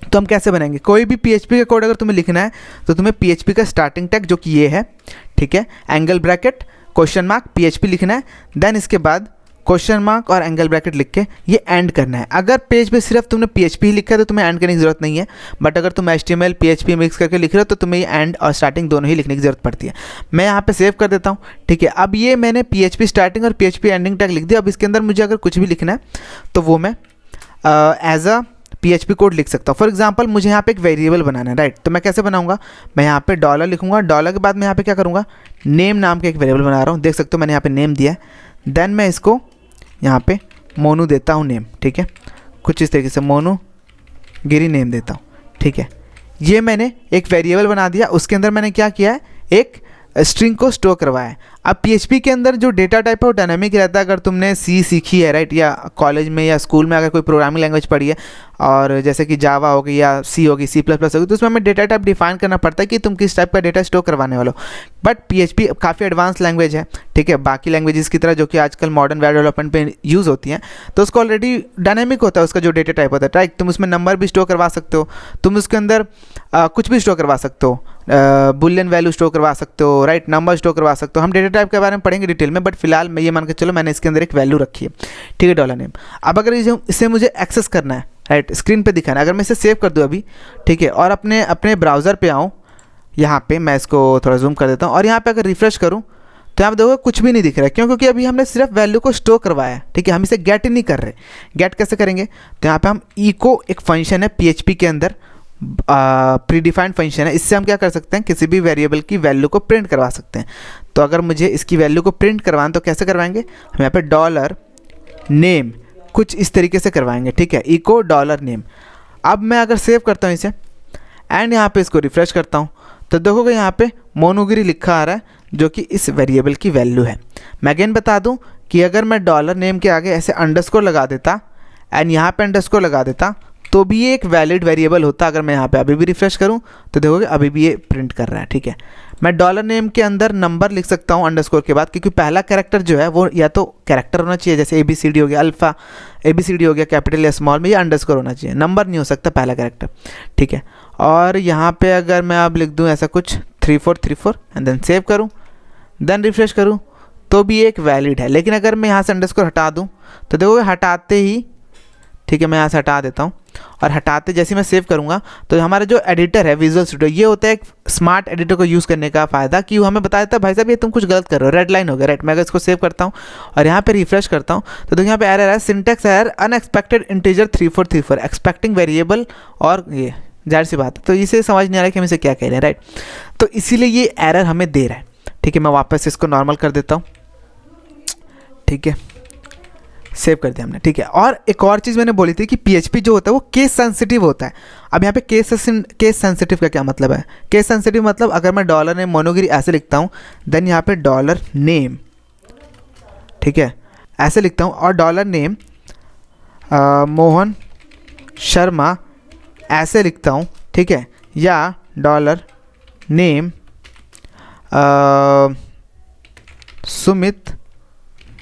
तो हम कैसे बनाएंगे। कोई भी PHP का कोड अगर तुम्हें लिखना है तो तुम्हें PHP का स्टार्टिंग टैग जो कि ये है, ठीक है, angle bracket question mark PHP लिखना है, देन इसके बाद क्वेश्चन मार्क और एंगल ब्रैकेट लिख के ये एंड करना है। अगर पेज पे सिर्फ तुमने PHP ही लिखा है तो तुम्हें एंड करने की जरूरत नहीं है, बट अगर तुम HTML PHP मिक्स करके लिख रहे हो तो तुम्हें ये एंड और स्टार्टिंग दोनों ही लिखने की जरूरत पड़ती है। मैं यहाँ पे सेव कर देता हूँ, ठीक है। अब ये मैंने PHP स्टार्टिंग और PHP एंडिंग टैग लिख दिया। अब इसके अंदर मुझे अगर कुछ भी लिखना है तो वो मैं एज अ PHP कोड लिख सकता हूँ। फॉर एग्जांपल मुझे यहाँ पे एक वेरिएबल बनाना है, राइट। तो मैं कैसे बनाऊंगा, मैं यहाँ पे डॉलर लिखूंगा, डॉलर के बाद मैं यहाँ पे क्या करूँगा, नेम नाम का एक वेरिएबल बना रहा हूँ, देख सकते हो मैंने यहाँ पे नेम दिया है। देन मैं इसको यहाँ पे मोनू देता हूँ नेम, ठीक है, कुछ इस तरीके से मोनू गिरी नेम देता हूँ, ठीक है। ये मैंने एक वेरिएबल बना दिया, उसके अंदर मैंने क्या किया है, एक स्ट्रिंग को स्टोर करवाया है। अब PHP के अंदर जो डेटा टाइप है वो डायनामिक रहता है। अगर तुमने C सीखी है, राइट, या कॉलेज में या स्कूल में अगर कोई प्रोग्रामिंग लैंग्वेज पढ़ी है, और जैसे कि जावा होगी या C होगी, C++ होगी, तो उसमें हमें डेटा टाइप डिफाइन करना पड़ता है कि तुम किस टाइप का डेटा स्टोर करवाने वाले हो। बट PHP काफ़ी एडवांस लैंग्वेज है, ठीक है, बाकी लैंग्वेजेस की तरह जो कि आजकल मॉडर्न वेब डेवलपमेंट पे यूज़ होती हैं, तो उसको ऑलरेडी डायनामिक होता है उसका जो डेटा टाइप होता है, राइट। तुम उसमें नंबर भी स्टोर करवा सकते हो, तुम उसके अंदर कुछ भी स्टोर करवा सकते हो, बुलियन वैल्यू स्टोर करवा सकते हो, राइट, नंबर स्टोर करवा सकते हो। हम डेटा टाइप के बारे में पढ़ेंगे डिटेल में, बट फिलहाल मैं ये मान के चलो मैंने इसके अंदर एक वैल्यू रखी है, ठीक है, डॉलर नेम। अब अगर इसे मुझे एक्सेस करना है, राइट, स्क्रीन पे दिखाना है, अगर मैं इसे सेव कर दूँ अभी, ठीक है, और अपने ब्राउज़र पे आऊँ, यहाँ पे मैं इसको थोड़ा जूम कर देता हूँ, और यहाँ पे अगर रिफ्रेश करूँ तो यहाँ पे देखो कुछ भी नहीं दिख रहा है। क्यों? क्योंकि अभी हमने सिर्फ वैल्यू को स्टोर करवाया है, ठीक है, हम इसे गेट नहीं कर रहे। गेट कैसे करेंगे, तो यहाँ पे हम इको एक फंक्शन है PHP के अंदर, प्रीडिफाइंड फंक्शन है, इससे हम क्या कर सकते हैं, किसी भी वेरिएबल की वैल्यू को प्रिंट करवा सकते हैं। तो अगर मुझे इसकी वैल्यू को प्रिंट करवाना तो कैसे करवाएंगे, हम यहाँ पे डॉलर नेम कुछ इस तरीके से करवाएंगे, ठीक है, इको डॉलर नेम। अब मैं अगर सेव करता हूँ इसे एंड यहाँ पे इसको रिफ्रेश करता हूँ तो देखोगे यहाँ पे मोनूगिरी लिखा आ रहा है जो कि इस वेरिएबल की वैल्यू है। मैं अगेन बता दूँ कि अगर मैं डॉलर नेम के आगे ऐसे अंडरस्कोर लगा देता एंड यहाँ पे अंडरस्कोर लगा देता तो भी ये एक वैलिड वेरिएबल होता। अगर मैं यहाँ पे अभी भी रिफ्रेश करूँ तो देखोगे अभी भी ये प्रिंट कर रहा है, ठीक है। मैं डॉलर नेम के अंदर नंबर लिख सकता हूँ अंडरस्कोर के बाद, क्योंकि पहला कैरेक्टर जो है वो या तो कैरेक्टर होना चाहिए, जैसे ABCD हो गया, अल्फ़ा ABCD हो गया, कैपिटल या स्मॉल में, ये अंडरस्कोर होना चाहिए, नंबर नहीं हो सकता पहला कैरेक्टर, ठीक है। और यहाँ पे अगर मैं अब लिख दूँ ऐसा कुछ 3434 एंड देन सेव करूँ, देन रिफ्रेश करूँ तो भी एक वैलिड है। लेकिन अगर मैं यहाँ से अंडरस्कोर हटा दूँ तो देखोगे हटाते ही, ठीक है, मैं यहाँ से हटा देता हूँ और हटाते जैसे मैं सेव करूँगा तो हमारा जो एडिटर है विजुअल स्टूडियो, ये होता है एक स्मार्ट एडिटर को यूज़ करने का फ़ायदा कि वो हमें बता देता है भाई साहब ये तुम कुछ गलत कर रहे हो, रेड लाइन हो गया, राइट। मैं अगर इसको सेव करता हूँ और यहाँ पे रिफ्रेश करता हूँ तो देखो यहाँ पे एरर है, syntax error, unexpected integer 3434, expecting variable, और ये जाहिर सी बात है तो इसे समझ नहीं आ रहा है कि हम इसे क्या कह रहे हैं, राइट। तो इसीलिए ये एरर हमें दे रहा है, ठीक है। मैं वापस इसको नॉर्मल कर देता हूँ, ठीक है, सेव कर दिया हमने, ठीक है। और एक और चीज़ मैंने बोली थी कि PHP जो होता है वो केस सेंसिटिव होता है। अब यहाँ पे केस सेंसिटिव का क्या मतलब है? केस सेंसिटिव मतलब अगर मैं डॉलर नेम मोनोगिरी ऐसे लिखता हूँ, देन यहाँ पे डॉलर नेम, ठीक है, ऐसे लिखता हूँ, और डॉलर नेम मोहन शर्मा ऐसे लिखता हूँ, ठीक है, या डॉलर नेम सुमित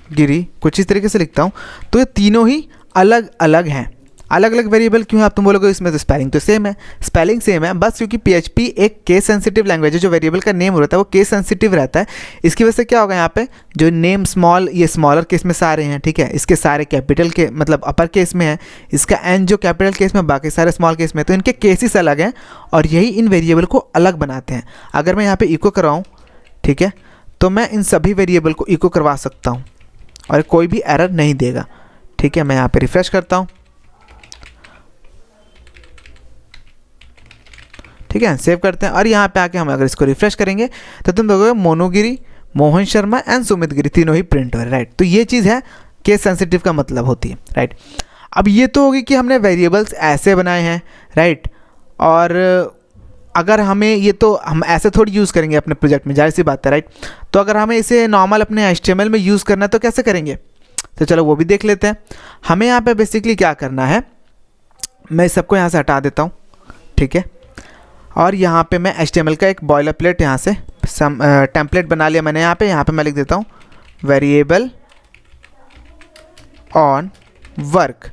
गिरी कुछ इस तरीके से लिखता हूँ, तो ये तीनों ही अलग अलग हैं। अलग अलग वेरिएबल क्यों है? आप तुम बोलोगे इसमें तो स्पेलिंग तो सेम है, स्पेलिंग सेम है, बस क्योंकि PHP एक केस सेंसिटिव लैंग्वेज है, जो वेरिएबल का नेम रहता है वो केस सेंसिटिव रहता है। इसकी वजह से क्या होगा, यहाँ पे जो नेम स्मॉल, ये स्मॉलर केस में सारे हैं, ठीक है, इसके सारे कैपिटल के मतलब अपर केस में है, इसका एन जो कैपिटल केस में, बाकी सारे स्मॉल केस में, तो इनके केसेस अलग हैं और यही इन वेरिएबल को अलग बनाते हैं। अगर मैं यहाँ पर इको कराऊँ, ठीक है, तो मैं इन सभी वेरिएबल को इको करवा सकता हूँ और कोई भी एरर नहीं देगा, ठीक है। मैं यहाँ पे रिफ्रेश करता हूँ, ठीक है, सेव करते हैं, और यहाँ पे आके हम अगर इसको रिफ्रेश करेंगे तो तुम देखोगे मोनोगिरी, मोहन शर्मा एंड सुमित गिरी तीनों ही प्रिंट हो रहे हैं, राइट। तो ये चीज़ है केस सेंसिटिव का मतलब होती है, राइट। अब ये तो होगी कि हमने वेरिएबल्स ऐसे बनाए हैं, राइट, और अगर हमें ये तो हम ऐसे थोड़ी यूज़ करेंगे अपने प्रोजेक्ट में, जाहिर सी बात है, राइट। तो अगर हमें इसे नॉर्मल अपने HTML में यूज़ करना है तो कैसे करेंगे, तो चलो वो भी देख लेते हैं। हमें यहाँ पे बेसिकली क्या करना है, मैं सबको यहाँ से हटा देता हूँ, ठीक है, और यहाँ पे मैं HTML का एक बॉयलर प्लेट यहाँ से टेम्पलेट बना लिया मैंने। यहाँ पे मैं लिख देता हूँ वेरिएबल ऑन वर्क।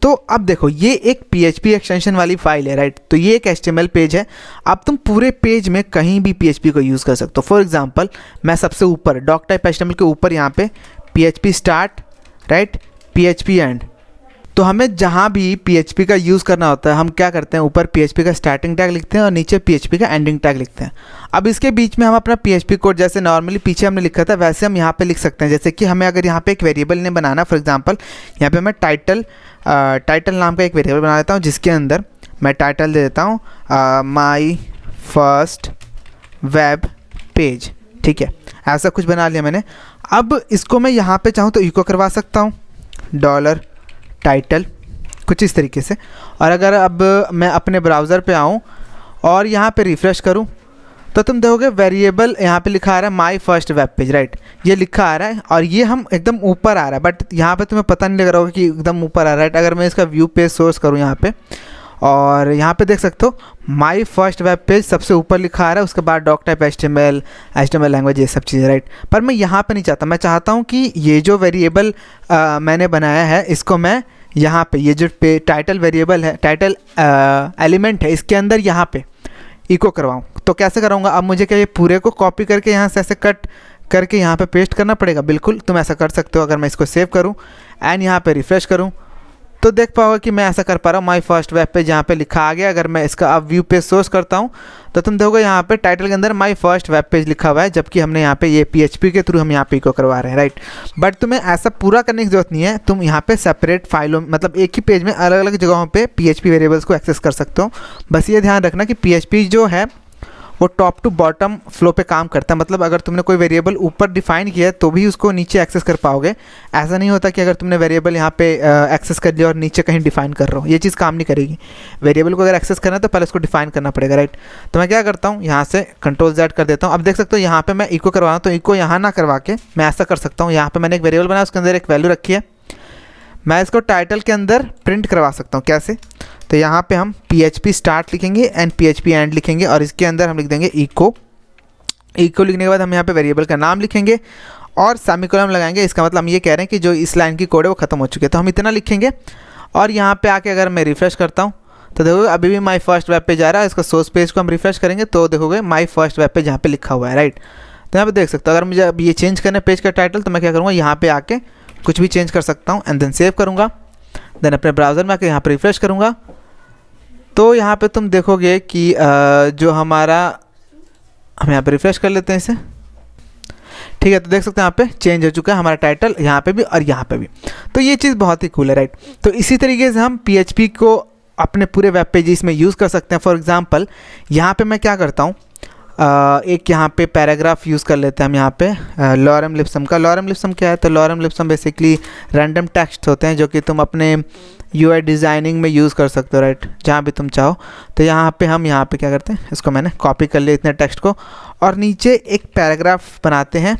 तो अब देखो ये एक PHP एक्सटेंशन वाली फाइल है, राइट। तो ये एक HTML पेज है। अब तुम पूरे पेज में कहीं भी PHP को यूज़ कर सकते हो। फॉर एग्जांपल मैं सबसे ऊपर डॉक टाइप HTML के ऊपर यहाँ पे PHP start, right, PHP and, तो हमें जहाँ भी PHP का यूज़ करना होता है हम क्या करते हैं, ऊपर PHP का स्टार्टिंग टैग लिखते हैं और नीचे PHP का एंडिंग टैग लिखते हैं। अब इसके बीच में हम अपना PHP कोड जैसे नॉर्मली पीछे हमने लिखा था वैसे हम यहाँ पे लिख सकते हैं। जैसे कि हमें अगर यहाँ पे एक वेरिएबल ने बनाना, फॉर एग्जांपल यहाँ पे मैं टाइटल नाम का एक वेरिएबल बना देता हूँ, जिसके अंदर मैं टाइटल दे देता हूँ माई फर्स्ट वेब पेज, ठीक है, ऐसा कुछ बना लिया मैंने। अब इसको मैं यहाँ पे चाहूँ तो इको करवा सकता हूँ डॉलर टाइटल कुछ इस तरीके से। और अगर अब मैं अपने ब्राउज़र पे आऊँ और यहाँ पे रिफ़्रेश करूँ तो तुम देखोगे वेरिएबल यहाँ पे लिखा आ रहा है my first web page, right, ये लिखा आ रहा है और ये हम एकदम ऊपर आ रहा है, बट यहाँ पे तुम्हें पता नहीं लग रहा होगा कि एकदम ऊपर आ रहा है, राइट। अगर मैं इसका व्यू पेज सोर्स करूँ यहाँ पे और यहाँ पे देख सकते हो माई फर्स्ट वेब पेज सबसे ऊपर लिखा आ रहा है, उसके बाद डॉक टाइप HTML लैंग्वेज, ये सब चीज़ें, राइट। पर मैं यहाँ पे नहीं चाहता, मैं चाहता हूँ कि ये जो वेरिएबल मैंने बनाया है इसको मैं यहाँ पे, ये जो टाइटल वेरिएबल है, टाइटल एलिमेंट है, इसके अंदर यहाँ पे इको करवाऊँ। तो कैसे कराऊँगा, अब मुझे क्या ये पूरे को कॉपी करके यहाँ से ऐसे कट करके यहाँ पे पेस्ट करना पड़ेगा? बिल्कुल तुम ऐसा कर सकते हो। अगर मैं इसको सेव करूँ एंड यहाँ पे रिफ्रेश करूँ तो देख पाओगे कि मैं ऐसा कर पा रहा हूँ। माई फर्स्ट वेब पेज यहाँ पे लिखा आ गया। अगर मैं इसका अब व्यू पेज सोर्स करता हूँ तो तुम देखोगे यहाँ पे टाइटल के अंदर माई फर्स्ट वेब पेज लिखा हुआ है, जबकि हमने यहाँ पे ये PHP के थ्रू हम यहाँ पे इको करवा रहे हैं, राइट। बट तुम्हें ऐसा पूरा करने की जरूरत नहीं है, तुम यहाँ पे सेपरेट फाइलों मतलब एक ही पेज में अलग अलग जगहों पे PHP वेरिएबल्स को एक्सेस कर सकते हो। बस ये ध्यान रखना कि PHP जो है वो टॉप टू बॉटम फ्लो पे काम करता है। मतलब अगर तुमने कोई वेरिएबल ऊपर डिफाइन किया है तो भी उसको नीचे एक्सेस कर पाओगे। ऐसा नहीं होता कि अगर तुमने वेरिएबल यहाँ पे एक्सेस कर लिया और नीचे कहीं डिफाइन कर रहे हो, ये चीज़ काम नहीं करेगी। वेरिएबल को अगर एक्सेस करना है तो पहले उसको डिफाइन करना पड़ेगा, राइट। तो मैं क्या करता हूँ, यहाँ से Ctrl+Z कर देता हूँ। अब देख सकते हो यहाँ पर मैं इको करवाऊँ तो इको यहाँ ना करवा के मैं ऐसा कर सकता हूँ, यहाँ पर मैंने एक वेरिएबल बनाया, उसके अंदर एक वैल्यू रखी है, मैं इसको टाइटल के अंदर प्रिंट करवा सकता हूँ। कैसे, तो यहाँ पे हम PHP स्टार्ट लिखेंगे एंड PHP एंड लिखेंगे और इसके अंदर हम लिख देंगे इको। इको लिखने के बाद हम यहाँ पे वेरिएबल का नाम लिखेंगे और सेमीकोलन लगाएंगे। इसका मतलब हम ये कह रहे हैं कि जो इस लाइन की कोड है वो ख़त्म हो चुकी है, तो हम इतना लिखेंगे। और यहाँ पे आके अगर मैं रिफ्रेश करता हूँ तो देखोगे अभी भी माई फर्स्ट वेब पेज आ रहा है। इसका सोर्स पेज को हम रिफ्रेश करेंगे तो देखोगे माई फर्स्ट वेब पेज यहाँ पे लिखा हुआ है, राइट। तो यहाँ पे देख सकते हो। अगर मुझे अब ये चेंज करना है पेज का टाइटल तो मैं क्या करूँगा, यहाँ पे आके कुछ भी चेंज कर सकता हूँ एंड देन सेव करूँगा। देन अपने ब्राउज़र में आके यहाँ पर रिफ्रेश करूँगा तो यहाँ पे तुम देखोगे कि जो हमारा, हम यहाँ पे रिफ्रेश कर लेते हैं इसे, ठीक है। तो देख सकते हैं यहाँ पे चेंज हो चुका है हमारा टाइटल, यहाँ पे भी और यहाँ पे भी। तो ये चीज़ बहुत ही कूल है, राइट। तो इसी तरीके से हम PHP को अपने पूरे वेब पेजेस में यूज़ कर सकते हैं। फॉर एग्जांपल यहाँ पे मैं क्या करता हूँ, एक यहाँ पे पैराग्राफ यूज़ कर लेते हैं हम यहाँ पे लॉरम लिप्सम का। लॉरम लिप्सम क्या है, तो लॉरम लिप्सम बेसिकली रैंडम टेक्स्ट होते हैं जो कि तुम अपने UI डिज़ाइनिंग में यूज़ कर सकते हो, राइट, जहाँ भी तुम चाहो। तो यहाँ पे हम यहाँ पे क्या करते हैं, इसको मैंने कॉपी कर लिया इतने टेक्स्ट को, और नीचे एक पैराग्राफ बनाते हैं,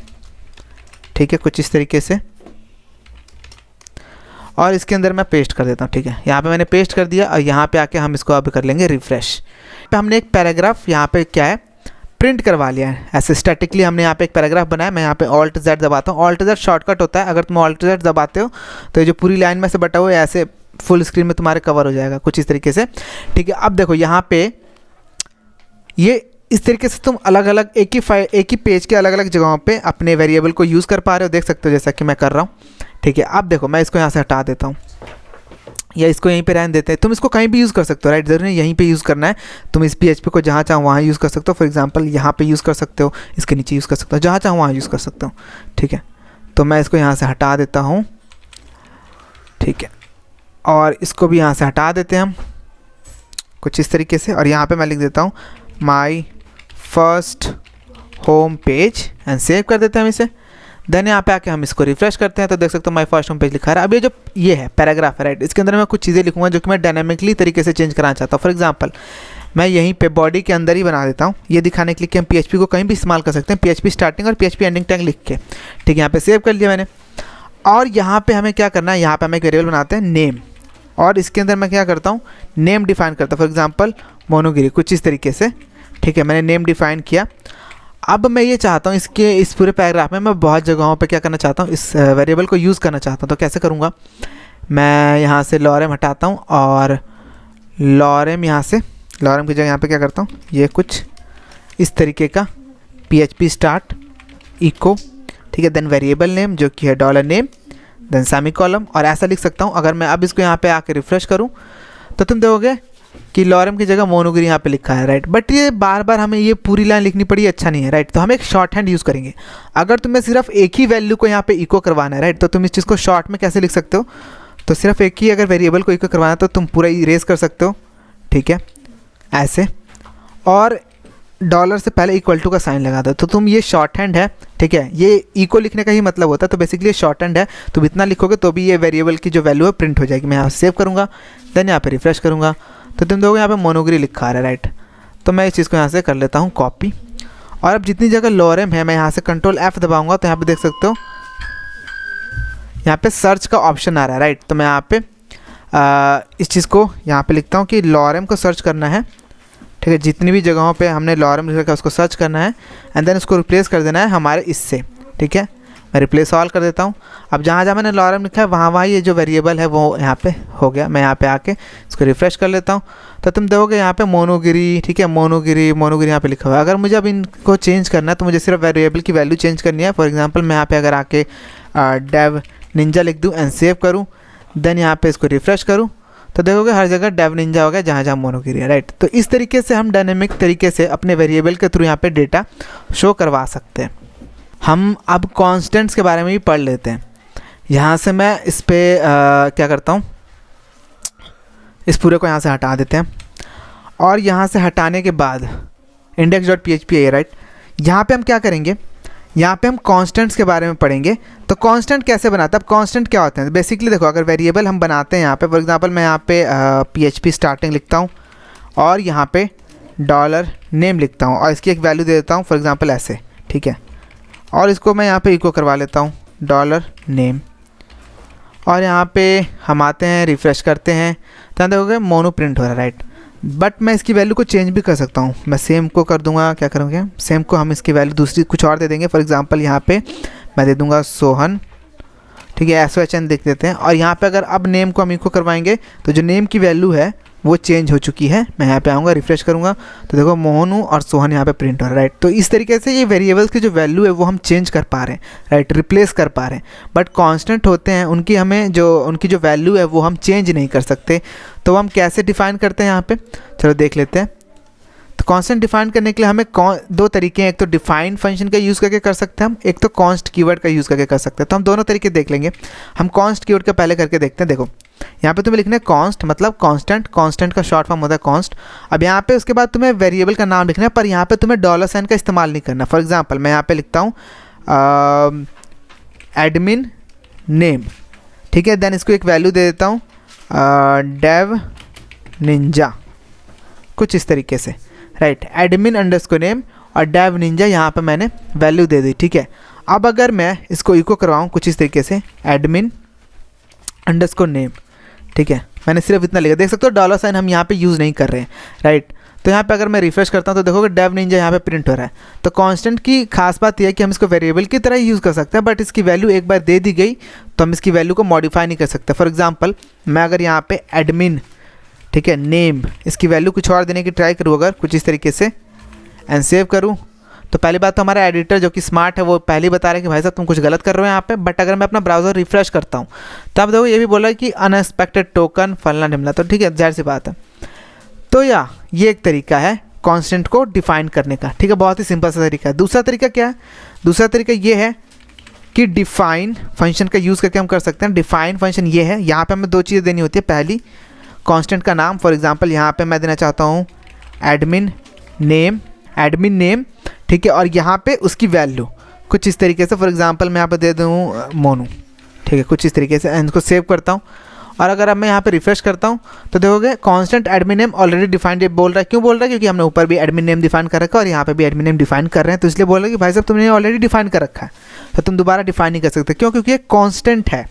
ठीक है, कुछ इस तरीके से, और इसके अंदर मैं पेस्ट कर देता हूँ, ठीक है। यहाँ पे मैंने पेस्ट कर दिया और यहाँ पे आके हम इसको अब कर लेंगे रिफ़्रेश। हमने एक पैराग्राफ यहाँ पे क्या है प्रिंट करवा लिया है, ऐसे स्टैटिकली हमने यहाँ पे एक पैराग्राफ बनाया। मैं यहाँ पे Alt Z दबाता हूँ। Alt Z शॉर्टकट होता है, अगर तुम Alt Z दबाते हो तो ये जो पूरी लाइन में से बटा हुआ है ऐसे फुल स्क्रीन में तुम्हारे कवर हो जाएगा, कुछ इस तरीके से, ठीक है। अब देखो यहाँ पे ये इस तरीके से तुम अलग अलग एक ही पेज के अलग अलग जगहों पे अपने वेरिएबल को यूज़ कर पा रहे हो, देख सकते हो जैसा कि मैं कर रहा हूँ, ठीक है। अब देखो मैं इसको यहाँ से हटा देता हूँ या इसको यहीं पे रहने देते हैं। तुम इसको कहीं भी यूज़ कर सकते हो, राइट, ज़रूरी नहीं यहीं पे यूज़ करना है। तुम इस PHP को जहाँ चाहो वहाँ यूज़ कर सकते हो। फॉर एग्जांपल यहाँ पे यूज़ कर सकते हो, इसके नीचे यूज़ कर सकते हो, जहाँ चाहो वहाँ यूज़ कर सकते हो, ठीक है। तो मैं इसको यहाँ से हटा देता हूँ, ठीक है, और इसको भी यहाँ से हटा देते हैं हम कुछ इस तरीके से, और यहाँ पर मैं लिख देता हूँ my first home page and save कर देते हैं हम इसे। देन यहाँ पे आके हम इसको रिफ्रेश करते हैं तो देख सकते हो माई फर्स्ट होम पेज लिखा है। अब ये जो ये है पैराग्राफ है, राइट, इसके अंदर मैं कुछ चीज़ें लिखूंगा जो कि मैं डायनामिकली तरीके से चेंज कराना चाहता हूँ। फॉर एग्जांपल मैं यहीं पे बॉडी के अंदर ही बना देता हूँ, ये दिखाने के लिए कि हम PHP को कहीं भी इस्तेमाल कर सकते हैं, PHP स्टार्टिंग और PHP एंडिंग टैग लिख के, ठीक है। यहाँ पे सेव कर लिया मैंने, और यहाँ पे हमें क्या करना है, यहाँ पे हम एक वेरिएबल बनाते हैं नेम, और इसके अंदर मैं क्या करता हूँ नेम डिफाइन करता हूँ। फॉर एग्जाम्पल मोनोगिरी, कुछ इस तरीके से, ठीक है, मैंने नेम डिफाइन किया। अब मैं ये चाहता हूँ इस पूरे पैराग्राफ में मैं बहुत जगहों पे क्या करना चाहता हूँ, इस वेरिएबल को यूज़ करना चाहता हूँ। तो कैसे करूँगा, मैं यहाँ से लॉरम हटाता हूँ और लॉरम यहाँ से, लॉरम की जगह यहाँ पे क्या करता हूँ, ये कुछ इस तरीके का PHP स्टार्ट इको, ठीक है, देन वेरिएबल नेम जो कि है $name, देन सेमीकोलन, और ऐसा लिख सकता हूँ। अगर मैं अब इसको यहाँ पे आके रिफ्रेश करूँ तो तुम देखोगे कि लॉरम की जगह मोनोगिरी यहाँ पे लिखा है, राइट। बट ये बार बार हमें ये पूरी लाइन लिखनी पड़ी, अच्छा नहीं है, राइट। तो हम एक शॉर्ट हैंड यूज़ करेंगे। अगर तुम्हें सिर्फ एक ही वैल्यू को यहाँ पे इको करवाना है, राइट, तो तुम इस चीज़ को शॉर्ट में कैसे लिख सकते हो, तो सिर्फ एक ही अगर वेरिएबल को इको करवाना है तो तुम पूरा इरेज कर सकते हो, ठीक है, ऐसे, और डॉलर से पहले इक्वल टू का साइन लगा दो। तो तुम ये शॉर्ट हैंड है, ठीक है, ये इको लिखने का ही मतलब होता है। तो बेसिकली ये शॉर्ट हैंड है, तुम इतना लिखोगे तो भी ये वेरिएबल की जो वैल्यू है प्रिंट हो जाएगी। मैं यहाँ सेव करूँगा, देन यहाँ पे रिफ्रेश करूँगा तो तुम देखोगे यहाँ पे मोनोगिरी लिखा आ रहा है, राइट। तो मैं इस चीज़ को यहाँ से कर लेता हूँ कॉपी, और अब जितनी जगह लॉरम है मैं यहाँ से Ctrl F दबाऊँगा तो यहाँ पे देख सकते हो यहाँ पे सर्च का ऑप्शन आ रहा है, राइट। तो मैं यहाँ पे इस चीज़ को यहाँ पे लिखता हूँ कि लॉरम को सर्च करना है, ठीक है, जितनी भी जगहों पे हमने लॉरम लिखा है उसको सर्च करना है, एंड देन उसको रिप्लेस कर देना है हमारे इससे, ठीक है। मैं रिप्लेस ऑल कर देता हूँ। अब जहाँ जहाँ मैंने लॉरम लिखा है वहाँ ये जो वेरिएबल है वो यहाँ पे हो गया। मैं यहाँ पे आके इसको रिफ्रेश कर लेता हूँ तो तुम देखोगे यहाँ पे मोनोगिरी, ठीक है, मोनोगिरी यहाँ पे लिखा हुआ है। अगर मुझे अब इनको चेंज करना है तो मुझे सिर्फ वेरिएबल की वैल्यू चेंज करनी है। फॉर एग्जांपल मैं यहाँ पे अगर आके डेव निंजा लिख दूँ एंड सेव करूँ, देन यहाँ पे इसको रिफ्रेश करूँ तो देखोगे हर जगह डेव निंजा हो गया जहाँ जहाँ मोनोगिरी है, राइट। तो इस तरीके से हम डायनेमिक तरीके से अपने वेरिएबल के थ्रू यहाँ पे डेटा शो करवा सकते हैं। हम अब कॉन्स्टेंट्स के बारे में भी पढ़ लेते हैं। यहाँ से मैं इस पर क्या करता हूँ, इस पूरे को यहाँ से हटा देते हैं, और यहाँ से हटाने के बाद index.php है, राइट। यहाँ पे हम क्या करेंगे, यहाँ पे हम कॉन्स्टेंट्स के बारे में पढ़ेंगे। तो कॉन्स्टेंट कैसे बनाते हैं, अब कॉन्स्टेंट क्या होते हैं, बेसिकली देखो अगर वेरिएबल हम बनाते हैं यहाँ पे, फॉर एग्जांपल मैं यहाँ पे PHP स्टार्टिंग लिखता हूँ और यहाँ पे $name लिखता हूँ और इसकी एक वैल्यू दे देता हूँ, फॉर एग्जांपल ऐसे, ठीक है, और इसको मैं यहाँ पे इको करवा लेता हूँ $name, और यहाँ पे हम आते हैं रिफ़्रेश करते हैं तो देखोगे मोनो प्रिंट हो रहा है, राइट। बट मैं इसकी वैल्यू को चेंज भी कर सकता हूँ। मैं सेम को कर दूंगा, क्या करूँगा, सेम को हम इसकी वैल्यू दूसरी कुछ और दे देंगे। फॉर एग्जांपल यहाँ पे मैं दे दूंगा सोहन, ठीक है, SOHN देख देते हैं। और यहाँ पे अगर अब नेम को हम इको करवाएंगे तो जो नेम की वैल्यू है वो चेंज हो चुकी है। मैं यहाँ पे आऊँगा, रिफ्रेश करूँगा तो देखो मोनू और सोहन यहाँ पे प्रिंट हो रहा है, राइट। तो इस तरीके से ये वेरिएबल्स की जो वैल्यू है वो हम चेंज कर पा रहे हैं, राइट, रिप्लेस कर पा रहे हैं। बट कांस्टेंट होते हैं उनकी हमें जो उनकी जो वैल्यू है वो हम चेंज नहीं कर सकते। तो हम कैसे डिफ़ाइन करते हैं यहाँ पे, चलो देख लेते हैं। तो कांस्टेंट डिफाइन करने के लिए हमें दो तरीके हैं, एक तो डिफाइन फंक्शन का यूज़ करके कर सकते हैं हम, एक तो कॉन्स्ट कीवर्ड का यूज़ करके कर सकते हैं। तो हम दोनों तरीके देख लेंगे। हम कॉन्स्ट कीवर्ड का पहले करके देखते हैं। देखो यहाँ पे तुम्हें लिखना है कॉन्स्ट मतलब कांस्टेंट, कांस्टेंट का शॉर्ट फॉर्म होता है कॉन्स्ट। अब यहाँ पे उसके बाद तुम्हें वेरिएबल का नाम लिखना है, पर यहाँ पे तुम्हें डॉलर साइन का इस्तेमाल नहीं करना। फॉर एग्जांपल मैं यहाँ पे लिखता हूँ एडमिन नेम, ठीक है, देन इसको एक वैल्यू दे देता हूँ डेव निंजा, कुछ इस तरीके से, राइट। एडमिन अंडरस्कोर नेम और डेव निंजा यहाँ पे मैंने वैल्यू दे दी, ठीक है। अब अगर मैं इसको इको करवाऊँ कुछ इस तरीके से एडमिन अंडरस्कोर नेम, ठीक है, मैंने सिर्फ इतना लिखा, देख सकते हो डॉलर साइन हम यहाँ पे यूज़ नहीं कर रहे हैं, राइट। तो यहाँ पे अगर मैं रिफ्रेश करता हूँ तो देखोगे डेव निंजा यहाँ पे प्रिंट हो रहा है। तो कांस्टेंट की खास बात यह है कि हम इसको वेरिएबल की तरह यूज़ कर सकते हैं, बट इसकी वैल्यू एक बार दे दी गई तो हम इसकी वैल्यू को मॉडिफाई नहीं कर सकते। फॉर एग्जाम्पल मैं अगर यहाँ पे एडमिन, ठीक है, नेम, इसकी वैल्यू कुछ और देने की ट्राई करूँ अगर कुछ इस तरीके से एंड सेव करूँ, तो पहली बात तो हमारा एडिटर जो कि स्मार्ट है वो पहले ही बता रहा है कि भाई साहब तुम कुछ गलत कर रहे हो यहाँ पे। बट अगर मैं अपना ब्राउज़र रिफ्रेश करता हूँ तब देखो ये भी बोला कि अनएक्सपेक्टेड टोकन फलना ढिमला, तो ठीक है, जाहिर सी बात है। तो ये एक तरीका है कांस्टेंट को डिफाइन करने का, ठीक है, बहुत ही सिंपल सा तरीका है। दूसरा तरीका क्या है, दूसरा तरीका ये है कि डिफाइन फंक्शन का यूज़ करके हम कर सकते हैं। डिफाइन फंक्शन ये है, यहाँ पे हमें दो चीज़ें देनी होती है। पहली कांस्टेंट का नाम, फॉर एग्जांपल यहाँ पे मैं देना चाहता हूँ एडमिन नेम, ठीक है, और यहाँ पे उसकी वैल्यू कुछ इस तरीके से, फॉर एग्जांपल मैं यहाँ पे दे दूँ मोनू, ठीक है, कुछ इस तरीके से, इनको सेव करता हूँ। और अगर अब मैं यहाँ पे रिफ्रेश करता हूँ तो देखोगे constant admin name already defined बोल रहा है। क्यों बोल रहा है, क्योंकि हमने ऊपर भी एडमिन नेम डिफाइन कर रखा है और यहाँ पे भी एडमिन नेम डिफाइन कर रहे हैं, तो इसलिए बोल रहा है कि भाई साहब तुमने ऑलरेडी डिफाइन कर रखा है तो तुम दोबारा डिफाइन नहीं कर सकते। क्यों, क्योंकि ये कांस्टेंट है।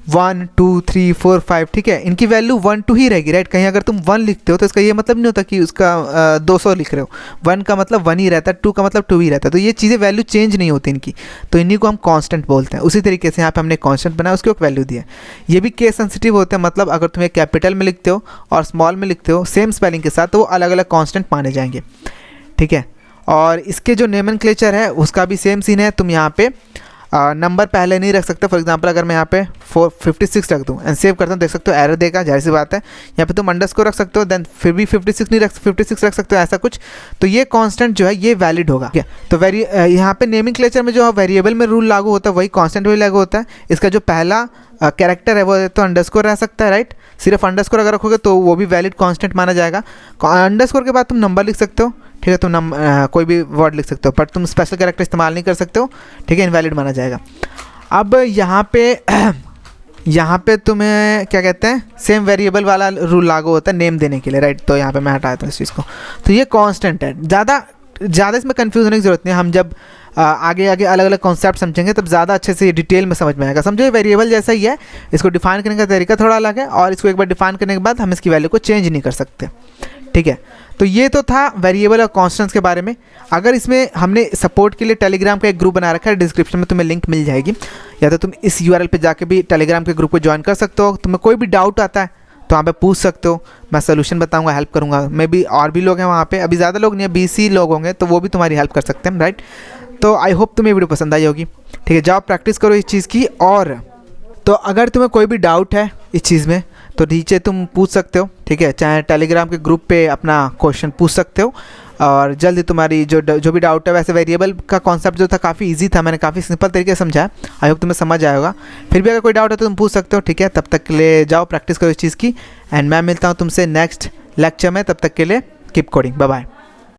1 2 3 4 5, ठीक है, इनकी वैल्यू 1 2 ही रहेगी, राइट। कहीं अगर तुम 1 लिखते हो तो इसका ये मतलब नहीं होता कि उसका 200 लिख रहे हो। 1 का मतलब 1 ही रहता है, 2 का मतलब 2 ही रहता है। तो ये चीज़ें वैल्यू चेंज नहीं होती इनकी, तो इन्हीं को हम कांस्टेंट बोलते हैं। उसी तरीके से यहाँ पे हमने कांस्टेंट बनाया, उसको एक वैल्यू दिया। ये भी केस सेंसिटिव होते हैं, मतलब अगर तुम्हें कैपिटल में लिखते हो और स्मॉल में लिखते हो सेम स्पेलिंग के साथ तो वो अलग अलग कॉन्स्टेंट माने जाएंगे, ठीक है। और इसके जो नोमेनक्लेचर है उसका भी सेम सीन है। तुम यहाँ पे नंबर पहले नहीं रख सकते। फॉर एग्जांपल अगर मैं यहाँ पे 456 रख दूँ एंड सेव करता हूँ, देख सकते हो एरर देगा, जाहिर सी बात है। यहाँ पे तुम अंडरस्कोर रख सकते हो, देन फिर भी 56 नहीं रख 56 रख सकते हो, ऐसा कुछ। तो ये कांस्टेंट जो है ये वैलिड होगा, ठीक है। तो यहाँ पे नेमिंगक्लेचर में जो वेरिएबल में रूल लागू होता है वही कांस्टेंट में लागू होता है। इसका जो पहला कैरेक्टर है वो तो अंडरस्कोर रह सकता है, राइट। सिर्फ अंडरस्कोर अगर रखोगे तो वो भी वैलिड कांस्टेंट माना जाएगा। अंडरस्कोर के बाद तुम नंबर लिख सकते हो, ठीक है, तुम कोई भी वर्ड लिख सकते हो, पर तुम स्पेशल कैरेक्टर इस्तेमाल नहीं कर सकते हो, ठीक है, इनवैलिड माना जाएगा। अब यहाँ पे तुम्हें क्या कहते हैं, सेम वेरिएबल वाला रूल लागू होता है नेम देने के लिए, राइट। तो यहाँ पे मैं हटाता हूँ इस चीज़ को। तो ये कांस्टेंट है, ज़्यादा इसमें कंफ्यूज होने की ज़रूरत नहीं है। हम जब आगे अलग अलग कॉन्सेप्ट समझेंगे तब ज़्यादा अच्छे से डिटेल में समझ में आएगा। समझो ये वेरिएबल जैसा ही है, इसको डिफाइन करने का तरीका थोड़ा अलग है, और इसको एक बार डिफाइन करने के बाद हम इसकी वैल्यू को चेंज नहीं कर सकते, ठीक है। तो ये तो था वेरिएबल और कॉन्स्टेंट्स के बारे में। अगर इसमें हमने सपोर्ट के लिए टेलीग्राम का एक ग्रुप बना रखा है, डिस्क्रिप्शन में तुम्हें लिंक मिल जाएगी, या तो तुम इस यूआरएल पे जाके भी टेलीग्राम के ग्रुप को ज्वाइन कर सकते हो। तुम्हें कोई भी डाउट आता है तो वहाँ पे पूछ सकते हो, मैं सोल्यूशन बताऊंगा, हेल्प करूंगा। मे बी और भी लोग हैं वहाँ पे, अभी ज़्यादा लोग नहीं है, 20 ही लोग होंगे, तो वो भी तुम्हारी हेल्प कर सकते हैं, राइट। तो आई होप तुम्हें वीडियो पसंद आई होगी, ठीक है। जाओ प्रैक्टिस करो इस चीज़ की। और तो अगर तुम्हें कोई भी डाउट है इस चीज़ में तो नीचे तुम पूछ सकते हो, ठीक है, चाहे टेलीग्राम के ग्रुप पे अपना क्वेश्चन पूछ सकते हो, और जल्दी तुम्हारी जो भी डाउट है। वैसे वेरिएबल का कॉन्सेप्ट जो था काफ़ी इजी था, मैंने काफ़ी सिंपल तरीके से समझाया, आई होप तुम्हें समझ आएगा। फिर भी अगर कोई डाउट है तो तुम पूछ सकते हो, ठीक है। तब तक के लिए जाओ प्रैक्टिस करो इस चीज़ की, एंड मैं मिलता हूँ तुमसे नेक्स्ट लेक्चर में। तब तक के लिए कीप कोडिंग, बाय बाय।